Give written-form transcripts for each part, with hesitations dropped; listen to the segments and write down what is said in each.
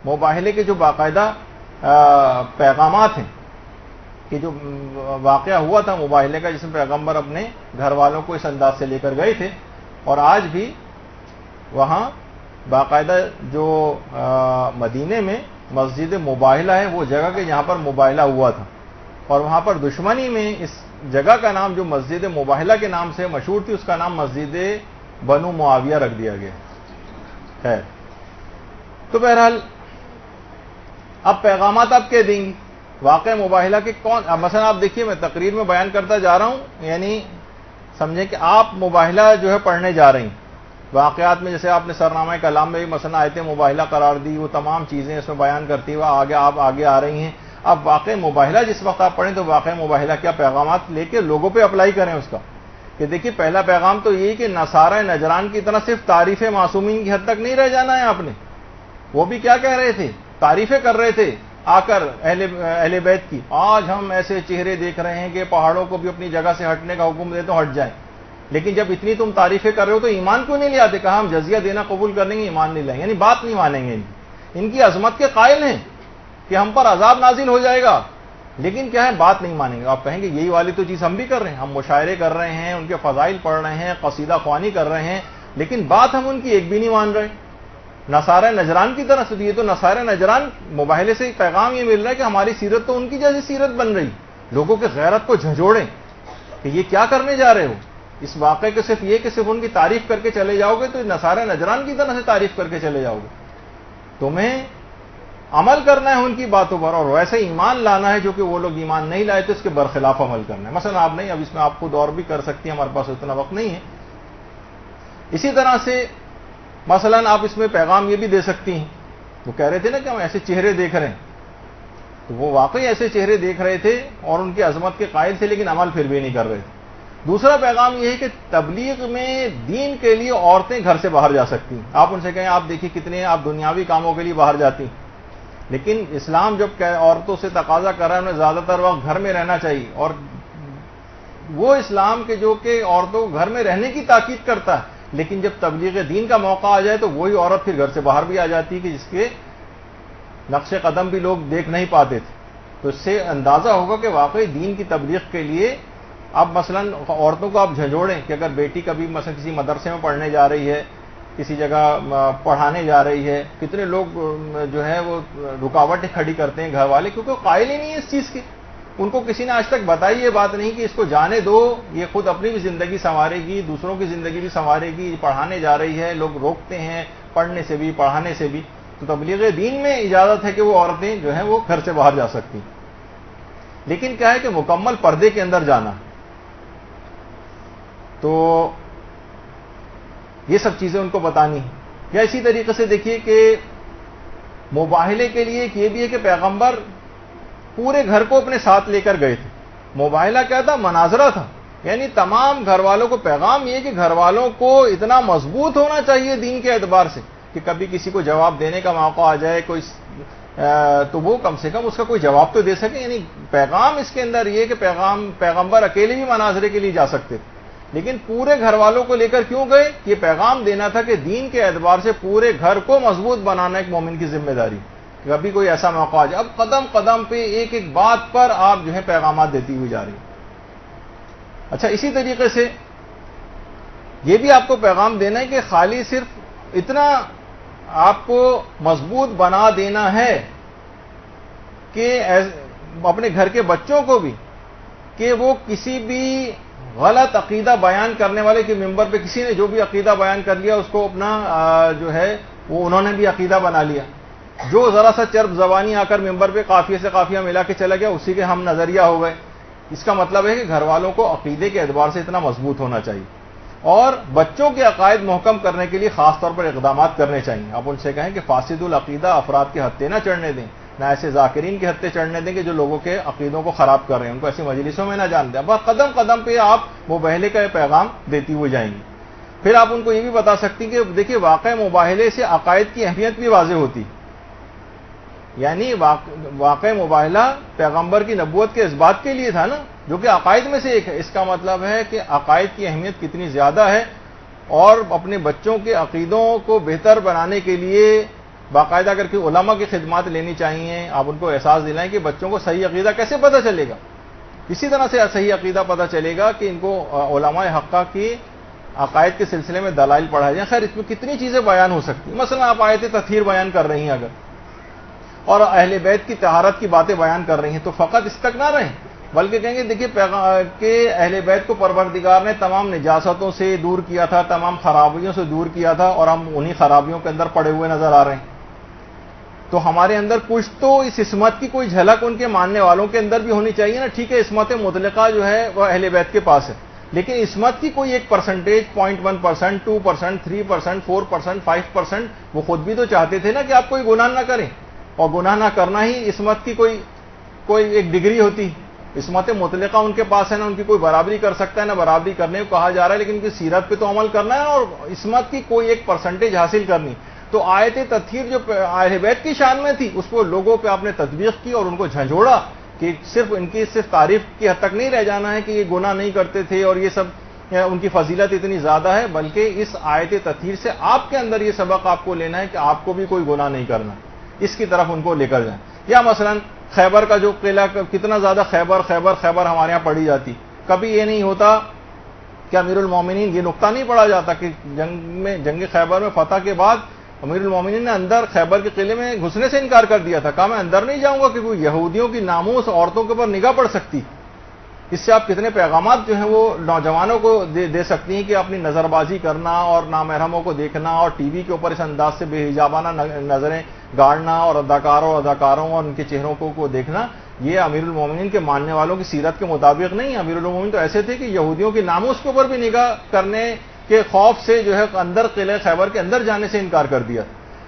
مباہلے کے جو باقاعدہ پیغامات ہیں کہ جو واقعہ ہوا تھا مباہلے کا، جس میں پیغمبر اپنے گھر والوں کو اس انداز سے لے کر گئے تھے، اور آج بھی وہاں باقاعدہ جو مدینے میں مسجد مباہلہ ہے، وہ جگہ کے جہاں پر مباہلہ ہوا تھا، اور وہاں پر دشمنی میں اس جگہ کا نام جو مسجد مباہلہ کے نام سے مشہور تھی، اس کا نام مسجد بنو معاویہ رکھ دیا گیا ہے۔ تو بہرحال اب پیغامات آپ کہہ دیں گی واقع مباہلہ کے کون؟ اب مثلا آپ دیکھیے، میں تقریر میں بیان کرتا جا رہا ہوں، یعنی سمجھیں کہ آپ مباہلہ جو ہے پڑھنے جا رہی ہیں واقعات میں، جیسے آپ نے سرنامہ کلام میں بھی مثلا آیتیں مباہلہ قرار دی، وہ تمام چیزیں اس میں بیان کرتی ہوئے آپ آگے آ رہی ہیں۔ اب واقع مباہلہ جس وقت آپ پڑھیں تو واقع مباہلہ کیا پیغامات لے کے لوگوں پہ اپلائی کریں اس کا، کہ دیکھیے پہلا پیغام تو یہی کہ نصارہ نجران کی طرح صرف تعریف معصومین کی حد تک نہیں رہ جانا ہے آپ نے۔ وہ بھی کیا کہہ رہے تھے؟ تعریفیں کر رہے تھے آ کر اہل بیت کی، آج ہم ایسے چہرے دیکھ رہے ہیں کہ پہاڑوں کو بھی اپنی جگہ سے ہٹنے کا حکم دے تو ہٹ جائیں، لیکن جب اتنی تم تعریفیں کر رہے ہو تو ایمان کیوں نہیں لے آتے؟ کہا ہم جزیہ دینا قبول کر لیں گے، ایمان نہیں لیں گے، یعنی بات نہیں مانیں گے۔ ان کی عظمت کے قائل ہیں کہ ہم پر عذاب نازل ہو جائے گا، لیکن کیا ہے؟ بات نہیں مانیں گے۔ آپ کہیں گے یہی والی تو چیز ہم بھی کر رہے ہیں، ہم مشاعرے کر رہے ہیں، ان کے فضائل پڑھ رہے ہیں، قصیدہ خوانی کر رہے ہیں، لیکن بات ہم ان کی ایک بھی نہیں مان رہے۔ نصارہ نجران کی طرح سے یہ تو نصارہ نجران مباہلے سے پیغام یہ مل رہا ہے کہ ہماری سیرت تو ان کی جیسی سیرت بن رہی، لوگوں کے غیرت کو جھنجھوڑیں کہ یہ کیا کرنے جا رہے ہو۔ اس واقعے کو صرف یہ کہ صرف ان کی تعریف کر کے چلے جاؤ گے تو نصارہ نجران کی طرح سے تعریف کر کے چلے جاؤ گے۔ تمہیں عمل کرنا ہے ان کی باتوں پر، اور ویسے ایمان لانا ہے جو کہ وہ لوگ ایمان نہیں لائے تو اس کے برخلاف عمل کرنا ہے۔ مثلا آپ نہیں، اب اس میں آپ خود اور بھی کر سکتی ہیں، ہمارے پاس اتنا وقت نہیں ہے۔ اسی طرح سے مثلا آپ اس میں پیغام یہ بھی دے سکتی ہیں، وہ کہہ رہے تھے نا کہ ہم ایسے چہرے دیکھ رہے ہیں، تو وہ واقعی ایسے چہرے دیکھ رہے تھے اور ان کی عظمت کے قائل تھے، لیکن عمل پھر بھی نہیں کر رہے تھے۔ دوسرا پیغام یہ ہے کہ تبلیغ میں دین کے لیے عورتیں گھر سے باہر جا سکتی ہیں۔ آپ ان سے کہیں آپ دیکھیے کتنے آپ دنیاوی کاموں کے لیے باہر جاتی ہیں، لیکن اسلام جب عورتوں سے تقاضا کر رہا ہے انہیں زیادہ تر وقت گھر میں رہنا چاہیے، اور وہ اسلام کے جو کہ عورتوں کو گھر میں رہنے کی تاکید کرتا ہے، لیکن جب تبلیغ دین کا موقع آ جائے تو وہی عورت پھر گھر سے باہر بھی آ جاتی ہے کہ جس کے نقش قدم بھی لوگ دیکھ نہیں پاتے تھے۔ تو اس سے اندازہ ہوگا کہ واقعی دین کی تبلیغ کے لیے اب مثلا عورتوں کو آپ جھنجھوڑیں کہ اگر بیٹی کبھی مثلا کسی مدرسے میں پڑھنے جا رہی ہے، کسی جگہ پڑھانے جا رہی ہے، کتنے لوگ جو ہے وہ رکاوٹیں کھڑی کرتے ہیں گھر والے، کیونکہ وہ قائل ہی نہیں ہے اس چیز کے۔ ان کو کسی نے آج تک بتائی یہ بات نہیں کہ اس کو جانے دو، یہ خود اپنی بھی زندگی سنوارے گی، دوسروں کی زندگی بھی سنوارے گی، پڑھانے جا رہی ہے، لوگ روکتے ہیں پڑھنے سے بھی پڑھانے سے بھی۔ تو تبلیغ دین میں اجازت ہے کہ وہ عورتیں جو ہیں وہ گھر سے باہر جا سکتی ہیں، لیکن کیا ہے کہ مکمل پردے کے اندر جانا۔ تو یہ سب چیزیں ان کو بتانی ہیں۔ یا اسی طریقے سے دیکھیے کہ مباہلے کے لیے یہ بھی ہے کہ پیغمبر پورے گھر کو اپنے ساتھ لے کر گئے تھے۔ مباہلہ کیا تھا؟ مناظرہ تھا، یعنی تمام گھر والوں کو پیغام یہ کہ گھر والوں کو اتنا مضبوط ہونا چاہیے دین کے اعتبار سے کہ کبھی کسی کو جواب دینے کا موقع آ جائے کوئی تو وہ کم سے کم اس کا کوئی جواب تو دے سکے۔ یعنی پیغام اس کے اندر یہ کہ پیغمبر اکیلے بھی مناظرے کے لیے جا سکتے تھے، لیکن پورے گھر والوں کو لے کر کیوں گئے؟ یہ پیغام دینا تھا کہ دین کے اعتبار سے پورے گھر کو مضبوط بنانا ایک مومن کی ذمہ داری، کبھی کوئی ایسا موقع آ جائے۔ اب قدم قدم پہ ایک ایک بات پر آپ جو ہے پیغامات دیتی ہوئی جا رہی ہیں۔ اچھا، اسی طریقے سے یہ بھی آپ کو پیغام دینا ہے کہ خالی صرف اتنا آپ کو مضبوط بنا دینا ہے کہ اپنے گھر کے بچوں کو بھی کہ وہ کسی بھی غلط عقیدہ بیان کرنے والے کے ممبر پہ کسی نے جو بھی عقیدہ بیان کر لیا اس کو اپنا جو ہے وہ انہوں نے بھی عقیدہ بنا لیا، جو ذرا سا چرب زبانی آ کر ممبر پہ قافیے سے قافیہ ملا کے چلا گیا اسی کے ہم نظریہ ہو گئے۔ اس کا مطلب ہے کہ گھر والوں کو عقیدے کے اعتبار سے اتنا مضبوط ہونا چاہیے، اور بچوں کے عقائد محکم کرنے کے لیے خاص طور پر اقدامات کرنے چاہیے۔ آپ ان سے کہیں کہ فاسد العقیدہ افراد کے ہتھے نہ چڑھنے دیں، نہ ایسے ذاکرین کے ہتھے چڑھنے دیں کہ جو لوگوں کے عقیدوں کو خراب کر رہے ہیں، ان کو ایسی مجلسوں میں نہ جان دیں۔ اب قدم قدم پہ آپ مباہلے کا پیغام دیتی ہوئی جائیں گی۔ پھر آپ ان کو یہ بھی بتا سکتی کہ دیکھیے واقع مباہلے سے عقائد کی اہمیت بھی واضح ہوتی، یعنی واقع مباہلہ پیغمبر کی نبوت کے اس بات کے لیے تھا نا، جو کہ عقائد میں سے ایک ہے۔ اس کا مطلب ہے کہ عقائد کی اہمیت کتنی زیادہ ہے، اور اپنے بچوں کے عقیدوں کو بہتر بنانے کے لیے باقاعدہ اگر کوئی علماء کی خدمات لینی چاہیے، آپ ان کو احساس دلائیں کہ بچوں کو صحیح عقیدہ کیسے پتہ چلے گا. اسی طرح سے صحیح عقیدہ پتہ چلے گا کہ ان کو علماء حقہ کی عقائد کے سلسلے میں دلائل پڑھائے جائیں. خیر اس میں کتنی چیزیں بیان ہو سکتی ہیں. مثلا آپ آیت تطہیر بیان کر رہی ہیں اگر، اور اہل بیت کی طہارت کی باتیں بیان کر رہی ہیں، تو فقط اس تک نہ رہیں، بلکہ کہیں گے دیکھیے کہ اہل بیت کو پروردگار نے تمام نجاستوں سے دور کیا تھا، تمام خرابیوں سے دور کیا تھا، اور ہم انہی خرابیوں کے اندر پڑے ہوئے نظر آ رہے ہیں. تو ہمارے اندر کچھ تو اس عصمت کی کوئی جھلک ان کے ماننے والوں کے اندر بھی ہونی چاہیے نا. ٹھیک ہے عصمت مطلقہ جو ہے وہ اہل بیت کے پاس ہے، لیکن عصمت کی کوئی ایک پرسنٹیج 0.1%، 2%، 3%، 4%، 5%، وہ خود بھی تو چاہتے تھے نا کہ آپ کوئی گناہ نہ کریں، اور گناہ نہ کرنا ہی عصمت کی کوئی ایک ڈگری ہوتی. عصمت مطلقہ ان کے پاس ہے نا، ان کی کوئی برابری کر سکتا ہے، نہ برابری کرنے کو کہا جا رہا ہے، لیکن ان کی سیرت پہ تو عمل کرنا ہے اور عصمت کی کوئی ایک پرسنٹیج حاصل کرنی. تو آیت تطہیر جو اہل بیت کی شان میں تھی، اس کو لوگوں پہ آپ نے تطبیق کی اور ان کو جھنجھوڑا کہ صرف ان کی تعریف کی حد تک نہیں رہ جانا ہے کہ یہ گناہ نہیں کرتے تھے اور یہ سب ان کی فضیلت اتنی زیادہ ہے، بلکہ اس آیت تطہیر سے آپ کے اندر یہ سبق آپ کو لینا ہے کہ آپ کو بھی کوئی گناہ نہیں کرنا. اس کی طرف ان کو لے کر جائیں. یا مثلا خیبر کا جو قلعہ، کتنا زیادہ خیبر خیبر خیبر ہمارے یہاں پڑھی جاتی. کبھی یہ نہیں ہوتا کہ امیر المومنین، یہ نقطہ نہیں پڑھا جاتا کہ جنگ خیبر میں فتح کے بعد امیر المومنین نے اندر خیبر کے قلعے میں گھسنے سے انکار کر دیا تھا. کہا میں اندر نہیں جاؤں گا کہ کوئی یہودیوں کی ناموس عورتوں کے اوپر نگاہ پڑ سکتی. اس سے آپ کتنے پیغامات جو ہیں وہ نوجوانوں کو دے سکتی ہیں کہ اپنی نظر بازی کرنا اور نامحرموں کو دیکھنا اور ٹی وی کے اوپر اس انداز سے بے حجابانہ نظریں گاڑنا اور اداکاروں اور ان کے چہروں کو دیکھنا، یہ امیر المومنین کے ماننے والوں کی سیرت کے مطابق نہیں. امیر المومنین تو ایسے تھے کہ یہودیوں کی ناموس کے اوپر بھی نگاہ کرنے کے خوف سے جو ہے اندر قلعہ خیبر کے اندر جانے سے انکار کر دیا.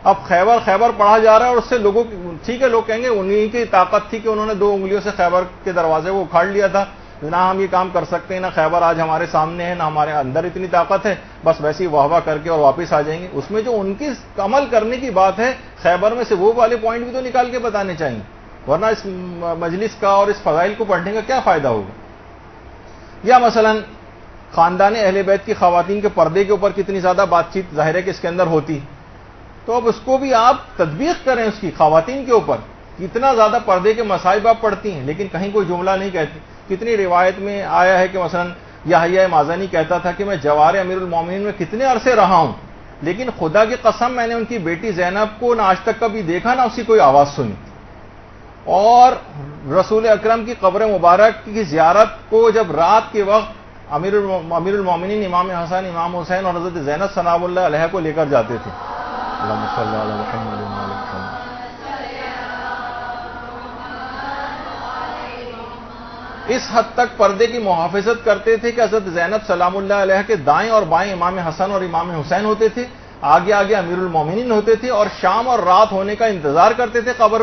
اب خیبر پڑھا جا رہا ہے اور اس سے لوگوں، ٹھیک ہے لوگ کہیں گے انہی کی طاقت تھی کہ انہوں نے 2 انگلیوں سے خیبر کے دروازے کو اکھاڑ لیا تھا، نہ ہم یہ کام کر سکتے ہیں، نہ خیبر آج ہمارے سامنے ہے، نہ ہمارے اندر اتنی طاقت ہے، بس ویسے ہی واہ واہ کر کے اور واپس آ جائیں گے. اس میں جو ان کی عمل کرنے کی بات ہے خیبر میں سے وہ والے پوائنٹ بھی تو نکال کے بتانے چاہیے، ورنہ اس مجلس کا اور اس فضائل کو پڑھنے کا کیا فائدہ ہوگا. یا مثلا خاندان اہل بیت کی خواتین کے پردے کے اوپر کتنی زیادہ بات چیت ظاہر ہے کہ اس کے اندر ہوتی، تو اب اس کو بھی آپ تطبیق کریں. اس کی خواتین کے اوپر کتنا زیادہ پردے کے مصائب آپ پڑھتی ہیں لیکن کہیں کوئی جملہ نہیں کہتی. کتنی روایت میں آیا ہے کہ مثلا یحییٰ مازنی کہتا تھا کہ میں جوار امیر المومنین میں کتنے عرصے رہا ہوں، لیکن خدا کی قسم میں نے ان کی بیٹی زینب کو نہ آج تک کبھی دیکھا نہ اس کی کوئی آواز سنی. اور رسول اکرم کی قبر مبارک کی زیارت کو جب رات کے وقت امیر المومنین امام حسن، امام حسین اور حضرت زینب سلام اللہ علیہ کو لے کر جاتے تھے. اللہم صلی علی محمد و علی محمد. اس حد تک پردے کی محافظت کرتے تھے کہ حضرت زینب سلام اللہ علیہ کے دائیں اور بائیں امام حسن اور امام حسین ہوتے تھے، آگے آگے امیر المومنین ہوتے تھے، اور شام اور رات ہونے کا انتظار کرتے تھے قبر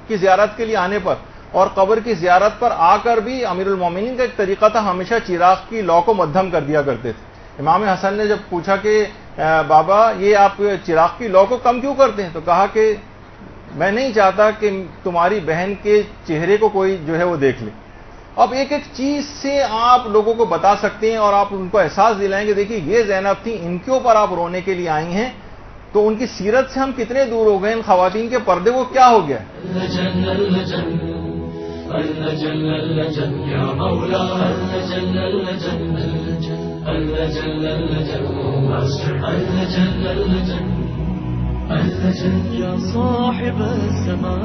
کی زیارت کے لیے آنے پر. اور قبر کی زیارت پر آ کر بھی امیر المومنین کا ایک طریقہ تھا، ہمیشہ چراغ کی لو کو مدھم کر دیا کرتے تھے. امام حسن نے جب پوچھا کہ بابا یہ آپ چراغ کی لو کو کم کیوں کرتے ہیں، تو کہا کہ میں نہیں چاہتا کہ تمہاری بہن کے چہرے کو کوئی جو ہے وہ دیکھ لے. اب ایک ایک چیز سے آپ لوگوں کو بتا سکتے ہیں اور آپ ان کو احساس دلائیں کہ دیکھیے یہ زینب تھی، ان کے اوپر آپ رونے کے لیے آئی ہیں، تو ان کی سیرت سے ہم کتنے دور ہو گئے. ان خواتین کے پردے وہ کیا ہو گیا. يا صاحب الزمان